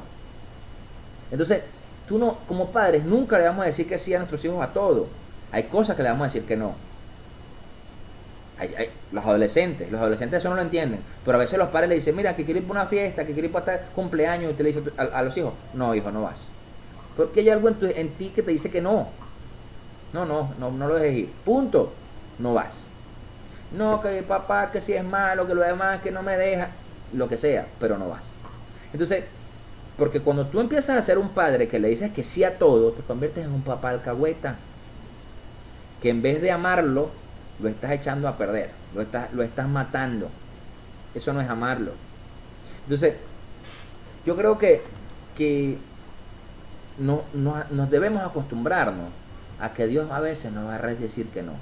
Entonces, tú no, como padres, nunca le vamos a decir que sí a nuestros hijos a todo. Hay cosas que le vamos a decir que no. Los adolescentes eso no lo entienden, pero a veces los padres le dicen, mira, que quiero ir para una fiesta, que quiero ir para este cumpleaños, y te le dice a los hijos, no, hijo, no vas. Porque hay algo en ti que te dice que no. No lo dejes ir. Punto. No vas. No, que papá, que si es malo, que lo demás, que no me deja, lo que sea, pero no vas. Entonces, porque cuando tú empiezas a ser un padre que le dices que sí a todo, te conviertes en un papá alcahueta, que en vez de amarlo, lo estás echando a perder, lo estás matando. Eso no es amarlo. Entonces, yo creo que nos debemos acostumbrarnos a que Dios a veces nos va a decir que no.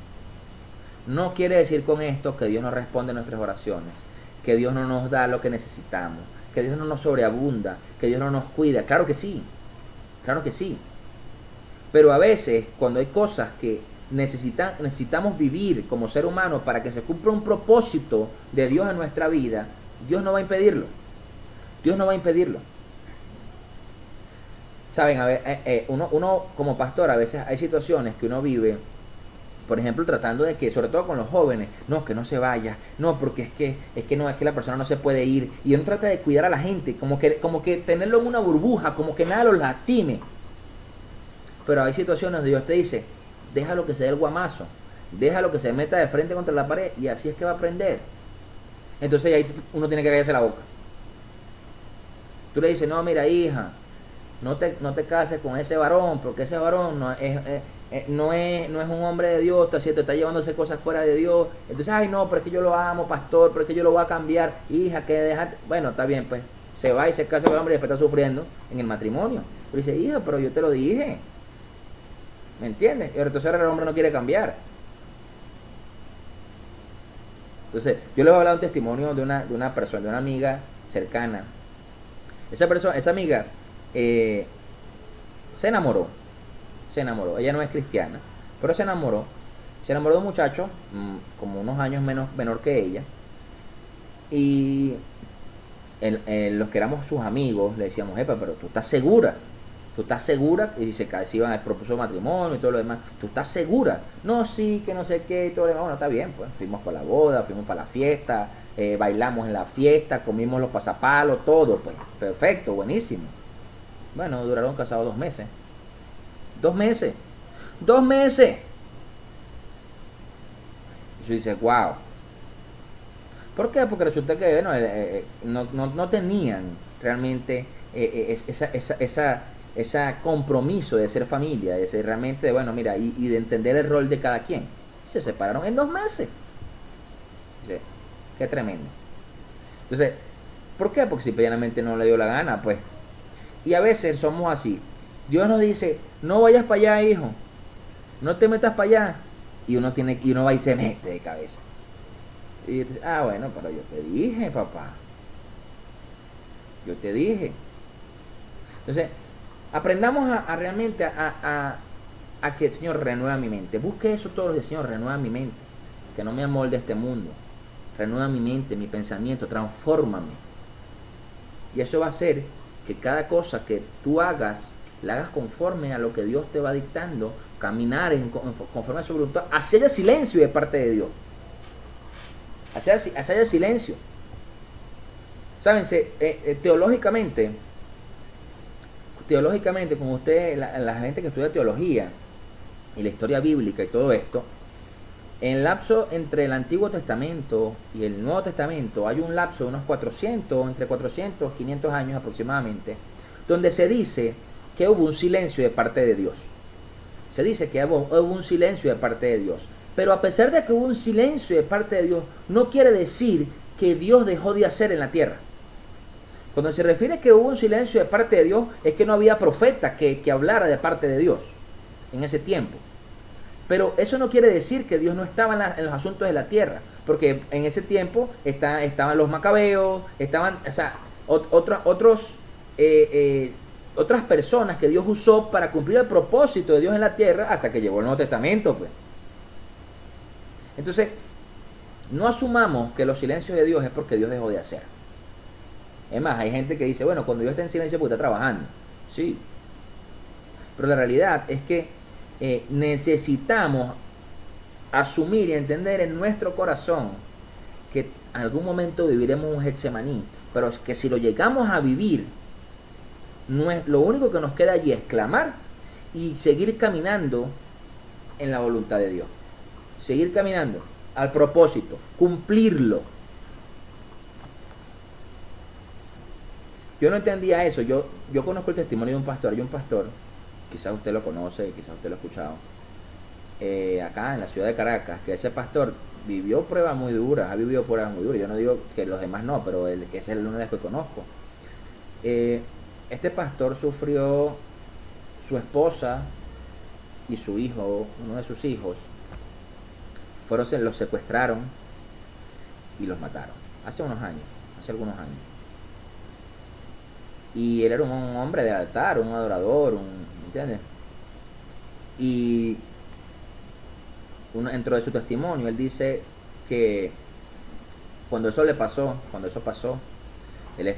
No quiere decir con esto que Dios no responde a nuestras oraciones, que Dios no nos da lo que necesitamos, que Dios no nos sobreabunda, que Dios no nos cuida. Claro que sí, claro que sí. Pero a veces, cuando hay cosas que necesitamos vivir como ser humano para que se cumpla un propósito de Dios en nuestra vida, Dios no va a impedirlo. Dios no va a impedirlo. Saben, a ver, uno como pastor, a veces hay situaciones que uno vive, por ejemplo, tratando de que, sobre todo con los jóvenes, no, que no se vaya, no, porque es que la persona no se puede ir, y uno trata de cuidar a la gente, como que tenerlo en una burbuja, como que nada lo lastime. Pero hay situaciones donde Dios te dice, déjalo que se dé el guamazo, déjalo que se meta de frente contra la pared, y así es que va a aprender. Entonces ahí uno tiene que callarse la boca. Tú le dices, no, mira, hija, no te cases con ese varón, porque ese varón no es un hombre de Dios, te está llevándose cosas fuera de Dios. Entonces, ay, no, pero es que yo lo amo, pastor, pero es que yo lo voy a cambiar. Hija, que deja. Bueno, está bien, pues se va y se casa con el hombre y después está sufriendo en el matrimonio. Pero dice, hija, pero yo te lo dije, ¿me entiendes? Y entonces ahora el hombre no quiere cambiar. Entonces, yo les voy a hablar un testimonio de una persona, de una amiga cercana. Esa amiga se enamoró. Ella no es cristiana, pero se enamoró de un muchacho como unos años menor que ella. Y los que éramos sus amigos le decíamos, epa, pero tú estás segura, y se iban al propuso matrimonio y todo lo demás, tú estás segura. No, sí, que no sé qué y todo lo demás. Bueno, está bien, pues fuimos para la boda, fuimos para la fiesta, bailamos en la fiesta, comimos los pasapalos, todo, pues perfecto, buenísimo. Bueno, duraron casados 2 meses. 2 meses. 2 meses. Y tú dices, wow. ¿Por qué? Porque resulta que bueno, no tenían realmente esa compromiso de ser familia, de ser realmente, bueno, mira, y de entender el rol de cada quien. Se separaron en 2 meses. Dice, qué tremendo. Entonces, ¿por qué? Porque simplemente no le dio la gana, pues. Y a veces somos así. Dios nos dice, no vayas para allá, hijo, no te metas para allá, y uno va y se mete de cabeza. Y yo te dice, bueno, pero yo te dije, papá, yo te dije. Entonces, aprendamos a realmente a que el Señor renueva mi mente. Busque eso todos los días, Señor, renueva mi mente, que no me amolde este mundo, renueva mi mente, mi pensamiento, transfórmame. Y eso va a hacer que cada cosa que tú hagas, la hagas conforme a lo que Dios te va dictando, caminar conforme a su voluntad, hacia el silencio de parte de Dios. Hacia el silencio. Sábense, teológicamente, como usted, la gente que estudia teología y la historia bíblica y todo esto, en el lapso entre el Antiguo Testamento y el Nuevo Testamento hay un lapso de unos 400, entre 400 y 500 años aproximadamente, donde se dice que hubo un silencio de parte de Dios. Se dice que hubo un silencio de parte de Dios. Pero a pesar de que hubo un silencio de parte de Dios, no quiere decir que Dios dejó de hacer en la tierra. Cuando se refiere que hubo un silencio de parte de Dios, es que no había profeta que hablara de parte de Dios en ese tiempo. Pero eso no quiere decir que Dios no estaba en los asuntos de la tierra, porque en ese tiempo estaban los macabeos, estaban, o sea, otras personas que Dios usó para cumplir el propósito de Dios en la tierra hasta que llegó el Nuevo Testamento, pues. Entonces, no asumamos que los silencios de Dios es porque Dios dejó de hacer. Es más, hay gente que dice, bueno, cuando Dios está en silencio porque está trabajando. Sí, Pero la realidad es que necesitamos asumir y entender en nuestro corazón que en algún momento viviremos un Getsemaní, pero es que si lo llegamos a vivir, no es, lo único que nos queda allí es clamar y seguir caminando en la voluntad de Dios. Seguir caminando al propósito, cumplirlo. Yo no entendía eso. Yo conozco el testimonio de un pastor. Hay un pastor, quizás usted lo conoce, quizás usted lo ha escuchado, acá en la ciudad de Caracas, que ese pastor vivió pruebas muy duras, ha vivido pruebas muy duras. Yo no digo que los demás no, pero ese es el único que conozco. Este pastor sufrió, su esposa y su hijo, uno de sus hijos, los secuestraron y los mataron. Hace algunos años. Y él era un hombre de altar, un adorador, ¿entiendes? Y dentro de su testimonio, él dice que cuando eso pasó, él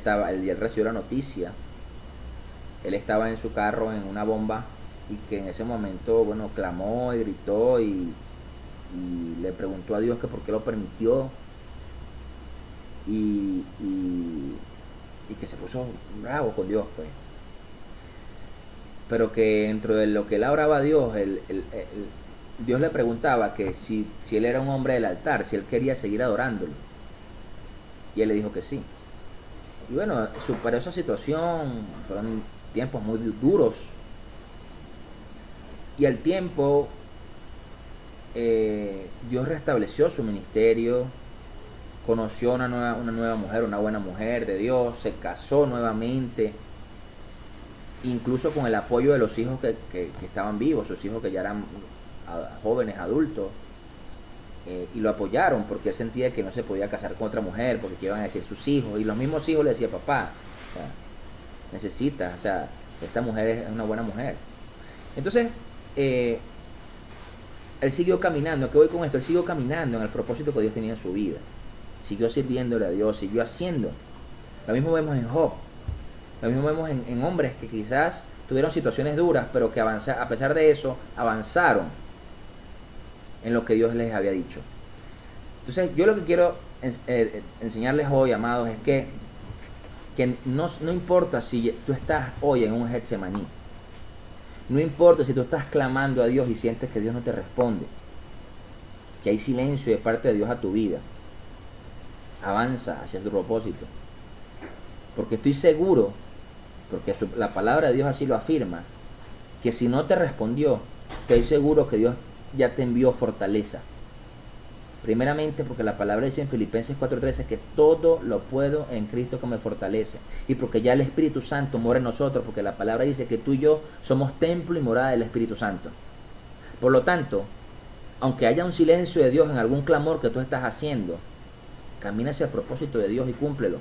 recibió la noticia, él estaba en su carro en una bomba y que en ese momento, bueno, clamó y gritó y le preguntó a Dios que por qué lo permitió y que se puso bravo con Dios, pues. Pero que dentro de lo que él oraba a Dios, Dios le preguntaba que si él era un hombre del altar, si él quería seguir adorándolo. Y él le dijo que sí. Y bueno, superó esa situación, fueron tiempos muy duros. Y al tiempo, Dios restableció su ministerio, conoció una nueva mujer, una buena mujer de Dios, se casó nuevamente, incluso con el apoyo de los hijos que estaban vivos, sus hijos que ya eran jóvenes, adultos, y lo apoyaron porque él sentía que no se podía casar con otra mujer, porque ¿qué iban a decir sus hijos? Y los mismos hijos le decían, papá, o sea, necesitas, o sea, esta mujer es una buena mujer. Entonces, él siguió caminando. ¿Qué voy con esto? Él siguió caminando en el propósito que Dios tenía en su vida. Siguió sirviéndole a Dios, siguió haciendo. Lo mismo vemos en Job. Lo mismo vemos en hombres que quizás tuvieron situaciones duras, pero que a pesar de eso, avanzaron en lo que Dios les había dicho. Entonces, yo lo que quiero enseñarles hoy, amados, es que no importa si tú estás hoy en un Getsemaní. No importa si tú estás clamando a Dios y sientes que Dios no te responde, que hay silencio de parte de Dios a tu vida. Avanza hacia tu propósito. Porque estoy seguro, porque la palabra de Dios así lo afirma, que si no te respondió, estoy seguro que Dios ya te envió fortaleza. Primeramente porque la palabra dice en Filipenses 4:13 que todo lo puedo en Cristo que me fortalece. Y porque ya el Espíritu Santo mora en nosotros, porque la palabra dice que tú y yo somos templo y morada del Espíritu Santo. Por lo tanto, aunque haya un silencio de Dios en algún clamor que tú estás haciendo, camina hacia el propósito de Dios y cúmplelo.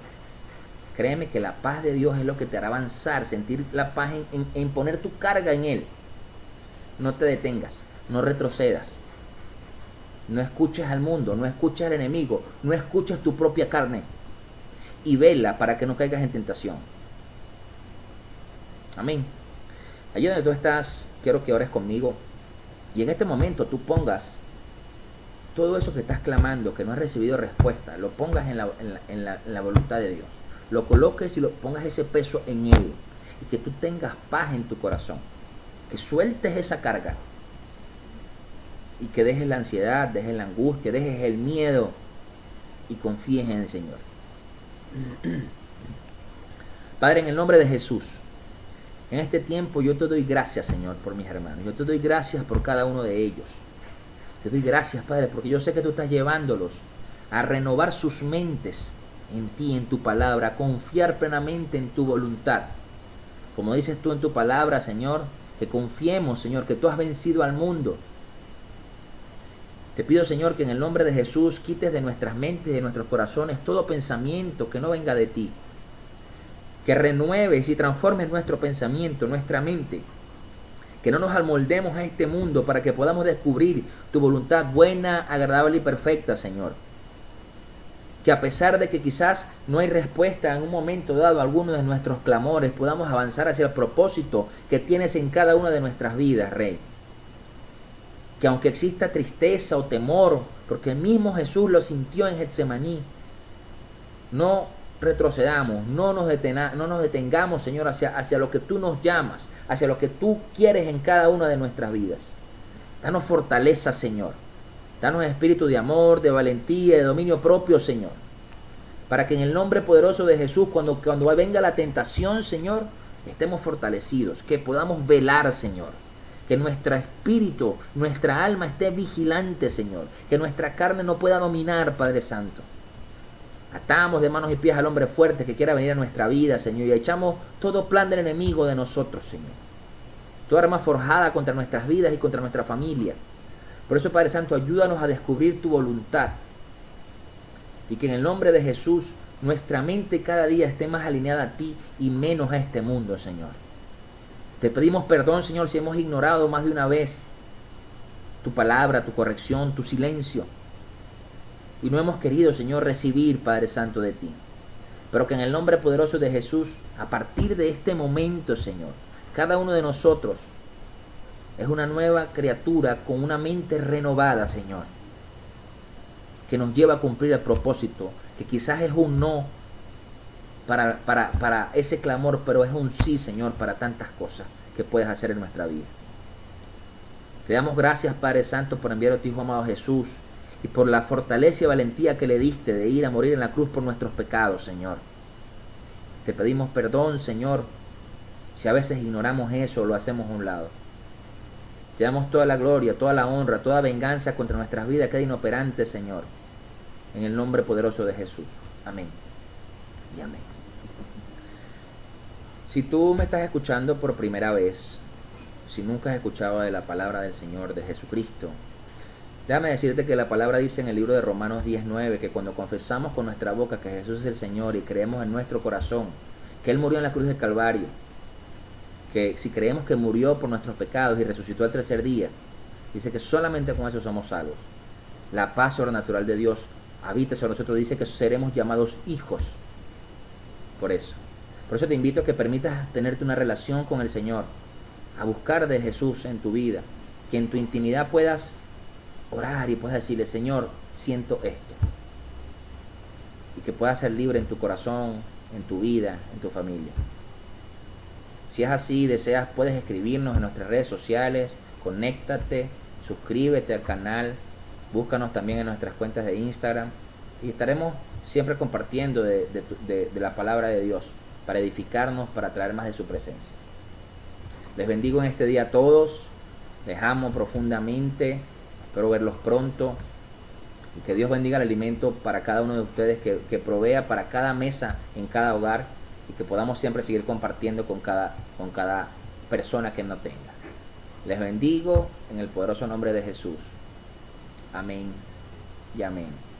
Créeme que la paz de Dios es lo que te hará avanzar, sentir la paz en poner tu carga en Él. No te detengas, no retrocedas. No escuches al mundo, no escuches al enemigo, no escuches tu propia carne. Y vela para que no caigas en tentación. Amén. Allí donde tú estás, quiero que ores conmigo. Y en este momento tú pongas todo eso que estás clamando, que no has recibido respuesta, lo pongas en la voluntad de Dios. Lo coloques y lo pongas ese peso en Él. Y que tú tengas paz en tu corazón. Que sueltes esa carga. Y que dejes la ansiedad, dejes la angustia, dejes el miedo. Y confíes en el Señor. Padre, en el nombre de Jesús, en este tiempo yo te doy gracias, Señor, por mis hermanos. Yo te doy gracias por cada uno de ellos. Te doy gracias, Padre, porque yo sé que tú estás llevándolos a renovar sus mentes en ti, en tu palabra, a confiar plenamente en tu voluntad. Como dices tú en tu palabra, Señor, que confiemos, Señor, que tú has vencido al mundo. Te pido, Señor, que en el nombre de Jesús quites de nuestras mentes y de nuestros corazones todo pensamiento que no venga de ti. Que renueves y transformes nuestro pensamiento, nuestra mente. Que no nos amoldemos a este mundo para que podamos descubrir tu voluntad buena, agradable y perfecta, Señor. Que a pesar de que quizás no hay respuesta en un momento dado a alguno de nuestros clamores, podamos avanzar hacia el propósito que tienes en cada una de nuestras vidas, Rey. Que aunque exista tristeza o temor, porque el mismo Jesús lo sintió en Getsemaní, no retrocedamos, no nos detengamos, Señor, hacia lo que tú nos llamas, hacia lo que tú quieres en cada una de nuestras vidas. Danos fortaleza, Señor. Danos espíritu de amor, de valentía, de dominio propio, Señor. Para que en el nombre poderoso de Jesús, cuando venga la tentación, Señor, estemos fortalecidos. Que podamos velar, Señor. Que nuestro espíritu, nuestra alma esté vigilante, Señor. Que nuestra carne no pueda dominar, Padre Santo. Atamos de manos y pies al hombre fuerte que quiera venir a nuestra vida, Señor. Y echamos todo plan del enemigo de nosotros, Señor. Toda arma forjada contra nuestras vidas y contra nuestra familia. Por eso, Padre Santo, ayúdanos a descubrir tu voluntad. Y que en el nombre de Jesús nuestra mente cada día esté más alineada a ti y menos a este mundo, Señor. Te pedimos perdón, Señor, si hemos ignorado más de una vez tu palabra, tu corrección, tu silencio. Y no hemos querido, Señor, recibir, Padre Santo, de ti. Pero que en el nombre poderoso de Jesús, a partir de este momento, Señor, cada uno de nosotros es una nueva criatura con una mente renovada, Señor, que nos lleva a cumplir el propósito, que quizás es un no para ese clamor, pero es un sí, Señor, para tantas cosas que puedes hacer en nuestra vida. Te damos gracias, Padre Santo, por enviar a tu Hijo amado Jesús y por la fortaleza y valentía que le diste de ir a morir en la cruz por nuestros pecados, Señor. Te pedimos perdón, Señor, si a veces ignoramos eso o lo hacemos a un lado. Te damos toda la gloria, toda la honra, toda venganza contra nuestras vidas queda inoperante, Señor. En el nombre poderoso de Jesús. Amén. Y amén. Si tú me estás escuchando por primera vez, si nunca has escuchado de la palabra del Señor, de Jesucristo, déjame decirte que la palabra dice en el libro de Romanos 10:9 que cuando confesamos con nuestra boca que Jesús es el Señor y creemos en nuestro corazón que Él murió en la cruz del Calvario, que si creemos que murió por nuestros pecados y resucitó al tercer día, dice que solamente con eso somos salvos. La paz sobrenatural de Dios habita sobre nosotros, dice que seremos llamados hijos. Por eso te invito a que permitas tenerte una relación con el Señor, a buscar de Jesús en tu vida, que en tu intimidad puedas orar y puedas decirle: Señor, siento esto, y que puedas ser libre en tu corazón, en tu vida, en tu familia. Si es así, deseas, puedes escribirnos en nuestras redes sociales, conéctate, suscríbete al canal, búscanos también en nuestras cuentas de Instagram y estaremos siempre compartiendo de la palabra de Dios para edificarnos, para traer más de su presencia. Les bendigo en este día a todos, les amo profundamente, espero verlos pronto y que Dios bendiga el alimento para cada uno de ustedes, que provea para cada mesa en cada hogar y que podamos siempre seguir compartiendo con cada persona que no tenga. Les bendigo en el poderoso nombre de Jesús. Amén y amén.